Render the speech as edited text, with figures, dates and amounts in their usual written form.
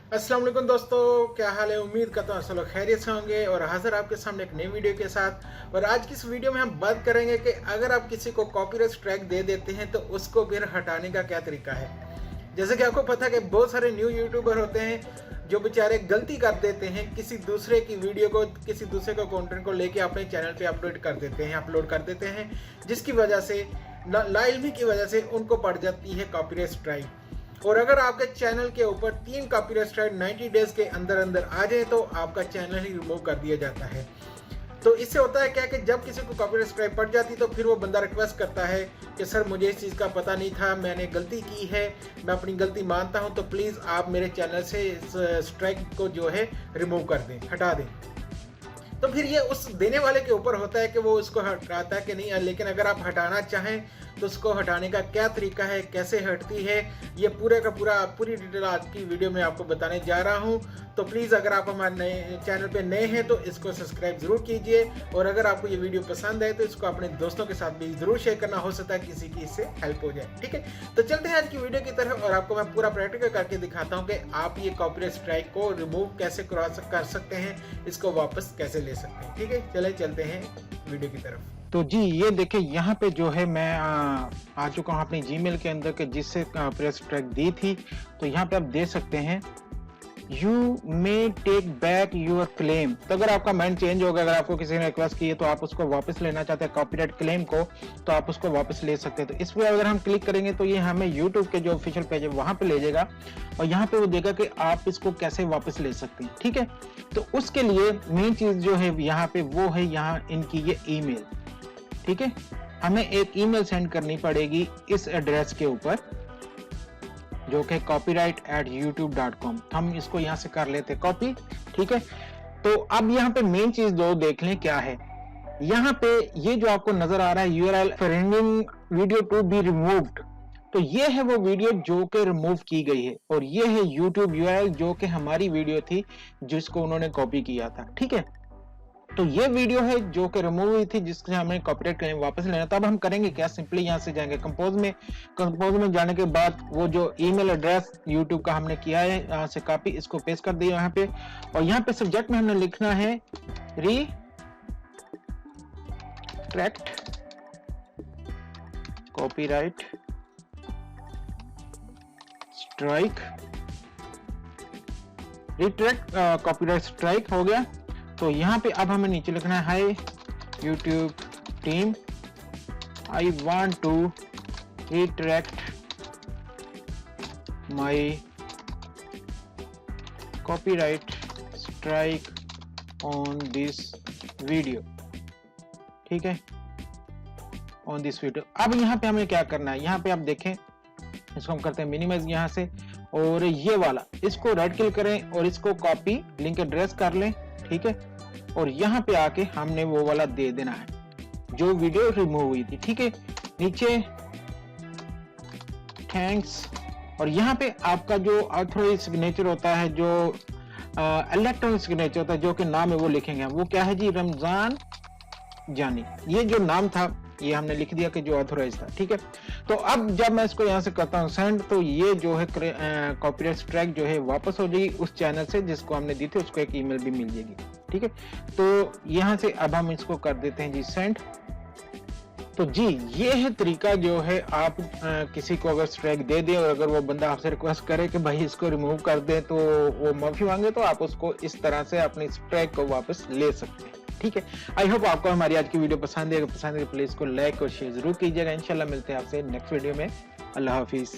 अस्सलाम वालेकुम दोस्तों, क्या हाल है। उम्मीद करता हूँ सब लोग खैरियत से होंगे और हाजिर आपके सामने एक नई वीडियो के साथ। और आज की इस वीडियो में हम बात करेंगे कि अगर आप किसी को कॉपीराइट स्ट्राइक दे देते हैं तो उसको फिर हटाने का क्या तरीका है। जैसे कि आपको पता है कि बहुत सारे न्यू यूट्यूबर होते हैं जो बेचारे गलती कर देते हैं, किसी दूसरे की वीडियो को, किसी दूसरे का कंटेंट को लेके अपने चैनल पे अपलोड कर देते हैं, जिसकी वजह से लाइल्मी की वजह से उनको पड़ जाती है कॉपीराइट स्ट्राइक। और अगर आपके चैनल के ऊपर 3 कॉपीराइट स्ट्राइक 90 डेज के अंदर अंदर आ जाए तो आपका चैनल ही रिमूव कर दिया जाता है। तो इससे होता है क्या कि जब किसी को कॉपीराइट स्ट्राइक पड़ जाती है तो फिर वो बंदा रिक्वेस्ट करता है कि सर मुझे इस चीज़ का पता नहीं था, मैंने गलती की है, मैं अपनी गलती मानता हूं, तो प्लीज़ आप मेरे चैनल से इस स्ट्राइक को जो है रिमूव कर दें, हटा दें। तो फिर ये उस देने वाले के ऊपर होता है कि वो उसको हटाता है कि नहीं। लेकिन अगर आप हटाना चाहें तो उसको हटाने का क्या तरीका है, कैसे हटती है, ये पूरी डिटेल आज की वीडियो में आपको बताने जा रहा हूं। तो प्लीज़ अगर आप हमारे नए चैनल पे नए हैं तो इसको सब्सक्राइब ज़रूर कीजिए, और अगर आपको ये वीडियो पसंद है तो इसको अपने दोस्तों के साथ भी ज़रूर शेयर करना, हो सकता है किसी की इससे हेल्प हो जाए। ठीक है, तो चलते हैं आज की वीडियो की तरफ और आपको मैं पूरा प्रैक्टिकल करके दिखाता हूँ कि आप ये कॉपीराइट स्ट्राइक को रिमूव कैसे कर सकते हैं, इसको वापस कैसे ले सकते हैं। ठीक है, चले चलते हैं वीडियो की तरफ। तो जी ये देखिए, यहाँ पे जो है मैं आ चुका हूँ अपनी जीमेल के अंदर के जिससे कॉपीराइट स्ट्राइक दी थी। तो यहाँ पे आप देख सकते हैं you may take back your claim. तो अगर आपका माइंड चेंज होगा, अगर आपको किसी ने रिक्वेस्ट की है तो आप उसको वापस लेना चाहते हैं कॉपीराइट क्लेम को, तो आप उसको वापस ले सकते हैं। तो इस पर अगर हम क्लिक करेंगे तो ये हमें यूट्यूब के जो ऑफिशियल पेज है वहां पे ले जाएगा और यहाँ पे वो देगा कि आप इसको कैसे वापस ले सकते हैं। ठीक है, तो उसके लिए मेन चीज जो है यहाँ पे वो है यहाँ इनकी ये ईमेल। ठीक है, हमें एक ईमेल सेंड करनी पड़ेगी इस एड्रेस के ऊपर जो कि copyright@youtube.com। हम इसको यहाँ से कर लेते कॉपी। ठीक है, तो अब यहाँ पे मेन चीज दो देख लें क्या है। यहाँ पे ये जो आपको नजर आ रहा है URL friending video to be removed, तो ये है वो वीडियो जो कि रिमूव की गई है, और ये है YouTube URL जो कि हमारी वीडियो थी जिसको उन्होंने कॉपी किया था। ठीक है, तो ये वीडियो है जो कि रिमूव हुई थी जिससे हमें कॉपीराइट क्लेम वापस लेना। तब हम करेंगे क्या, सिंपली यहाँ से जाएंगे कंपोज में जाने के बाद वो जो ईमेल एड्रेस यूट्यूब का हमने किया है यहाँ से कॉपी, इसको पेस्ट कर दिया यहाँ पे, और यहाँ पे सब्जेक्ट में हमने लिखना है retract copyright strike. Retract copyright strike हो गया। तो यहाँ पे अब हमें नीचे लिखना है hi YouTube team, I want to retract my copyright strike on this video. ठीक है, ऑन दिस वीडियो। अब यहाँ पे हमें क्या करना है, यहाँ पे आप देखें, इसको हम करते हैं मिनिमाइज यहाँ से, और ये वाला इसको राइट क्लिक करें और इसको कॉपी लिंक एड्रेस कर लें। ठीक है, और यहाँ पे आके हमने वो वाला दे देना है जो वीडियो रिमूव हुई थी। ठीक है, नीचे थैंक्स, और यहाँ पे आपका जो ऑथराइज्ड सिग्नेचर होता है, जो इलेक्ट्रॉनिक सिग्नेचर होता है, जो कि नाम है वो लिखेंगे। वो क्या है जी, रमजान जानी। ये जो नाम था ये हमने लिख दिया कि जो ऑथराइज था। ठीक है, तो अब जब मैं इसको यहाँ से करता हूँ सेंड, तो ये जो है कॉपीराइट स्ट्राइक जो है वापस हो जाएगी उस चैनल से जिसको हमने दी थी, उसको एक ईमेल भी मिल जाएगी। ठीक है, तो यहाँ से अब हम इसको कर देते हैं जी सेंड। तो जी ये है तरीका जो है आप किसी को अगर स्ट्राइक दे दें और अगर वो बंदा आपसे रिक्वेस्ट करे कि भाई इसको रिमूव कर दे, तो वो माफी मांगे, तो आप उसको इस तरह से अपनी स्ट्राइक को वापस ले सकते हैं। ठीक है, आई होप आपको हमारी आज की वीडियो पसंद है। अगर पसंद है तो प्लीज को लाइक और शेयर जरूर कीजिएगा। इंशाल्लाह मिलते हैं आपसे नेक्स्ट वीडियो में। अल्लाह हाफिज।